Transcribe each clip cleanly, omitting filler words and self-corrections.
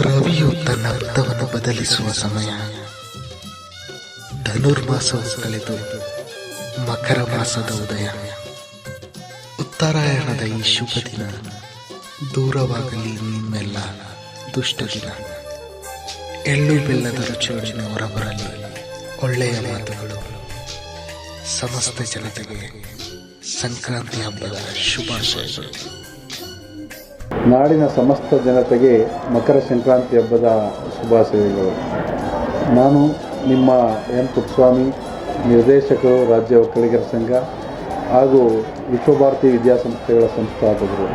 ರವಿಯು ತನ್ನ ವೃತ್ತವನ್ನು ಬದಲಿಸುವ ಸಮಯ. ಧನುರ್ಮಾಸವು ಕಳೆದು ಮಕರ ಮಾಸದ ಉದಯ. ಉತ್ತರಾಯಣದ ಈ ಶುಭ ದಿನ ದೂರವಾಗಲಿ ನಿಮ್ಮೆಲ್ಲ ದುಷ್ಟ ದಿನ. ಎಳ್ಳು ಬೆಲ್ಲದ ರುಚಿಯೊಡನೆ ಹೊರಬರಲಿ ಒಳ್ಳೆಯ ಮಾತುಗಳು. ಸಮಸ್ತ ಜನತೆಗೆ ಸಂಕ್ರಾಂತಿ ಹಬ್ಬದ ಶುಭಾಶಯಗಳು. ನಾಡಿನ ಸಮಸ್ತ ಜನತೆಗೆ ಮಕರ ಸಂಕ್ರಾಂತಿ ಹಬ್ಬದ ಶುಭಾಶಯಗಳು. ನಾನು ನಿಮ್ಮ ಎನ್ ಪುಟ್ಟಸ್ವಾಮಿ, ನಿರ್ದೇಶಕರು, ರಾಜ್ಯ ಒಕ್ಕಲಿಗರ ಸಂಘ ಹಾಗೂ ವಿಶ್ವಭಾರತಿ ವಿದ್ಯಾಸಂಸ್ಥೆಗಳ ಸಂಸ್ಥಾಪಕರು.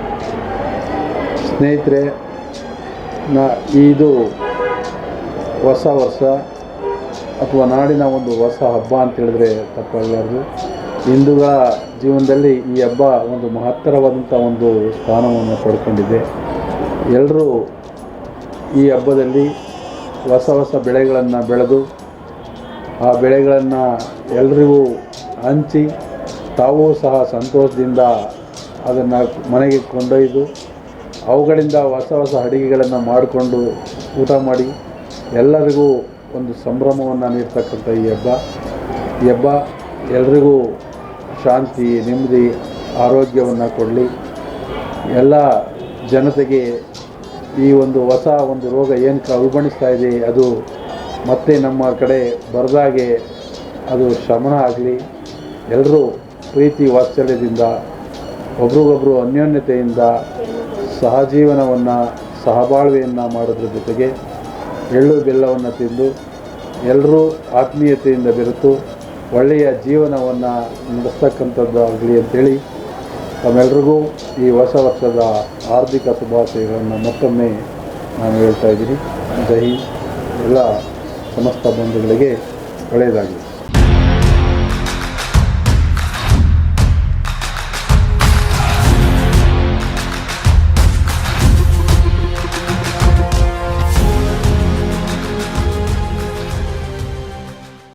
ಸ್ನೇಹಿತರೆ, ಇದು ಹೊಸ ವರ್ಷ ಅಥವಾ ನಾಡಿನ ಒಂದು ಹೊಸ ಹಬ್ಬ ಅಂತ ಹೇಳಿದ್ರೆ ತಪ್ಪಾಗಲಾರದು. ಹಿಂದೂಗಳ ಜೀವನದಲ್ಲಿ ಈ ಹಬ್ಬ ಒಂದು ಮಹತ್ತರವಾದಂಥ ಒಂದು ಸ್ಥಾನವನ್ನು ಪಡ್ಕೊಂಡಿದೆ. ಎಲ್ಲರೂ ಈ ಹಬ್ಬದಲ್ಲಿ ಹೊಸ ಹೊಸ ಬೆಳೆಗಳನ್ನು ಬೆಳೆದು ಆ ಬೆಳೆಗಳನ್ನು ಎಲ್ರಿಗೂ ಹಂಚಿ ತಾವೂ ಸಹ ಸಂತೋಷದಿಂದ ಅದನ್ನು ಮನೆಗೆ ಕೊಂಡೊಯ್ದು ಅವುಗಳಿಂದ ಹೊಸ ಹೊಸ ಅಡುಗೆಗಳನ್ನು ಮಾಡಿಕೊಂಡು ಊಟ ಮಾಡಿ ಎಲ್ಲರಿಗೂ ಒಂದು ಸಂಭ್ರಮವನ್ನು ನೀಡ್ತಕ್ಕಂಥ ಈ ಹಬ್ಬ ಎಲ್ರಿಗೂ ಶಾಂತಿ, ನೆಮ್ಮದಿ, ಆರೋಗ್ಯವನ್ನು ಕೊಡಲಿ. ಎಲ್ಲ ಜನತೆಗೆ ಈ ಒಂದು ಹೊಸ ಒಂದು ರೋಗ ಏನು ಉಲ್ಬಣಿಸ್ತಾ ಇದೆ ಅದು ಮತ್ತೆ ನಮ್ಮ ಕಡೆ ಬರದಾಗೆ ಅದು ಶಮನ ಆಗಲಿ. ಎಲ್ಲರೂ ಪ್ರೀತಿ ವಾತ್ಸಲ್ಯದಿಂದ ಒಬ್ರಿಗೊಬ್ಬರು ಅನ್ಯೋನ್ಯತೆಯಿಂದ ಸಹಜೀವನವನ್ನು ಸಹಬಾಳ್ವೆಯನ್ನು ಮಾಡೋದ್ರ ಜೊತೆಗೆ ಎಳ್ಳು ಬೆಲ್ಲವನ್ನು ತಿಂದು ಎಲ್ಲರೂ ಆತ್ಮೀಯತೆಯಿಂದ ಬೆರೆತು ಒಳ್ಳೆಯ ಜೀವನವನ್ನು ನಡೆಸ್ತಕ್ಕಂಥದ್ದಾಗಲಿ ಅಂಥೇಳಿ ತಮ್ಮೆಲ್ಲರಿಗೂ ಈ ಹೊಸ ವರ್ಷದ ಆರ್ಥಿಕ ಶುಭಾಶಯಗಳನ್ನು ಮತ್ತೊಮ್ಮೆ ನಾನು ಹೇಳ್ತಾ ಇದ್ದೀನಿ. ಜೈ ಹಿಂದ್. ಎಲ್ಲ ಸಮಸ್ತ ಬಂಧುಗಳಿಗೆ ಒಳ್ಳೆಯದಾಗಲಿ.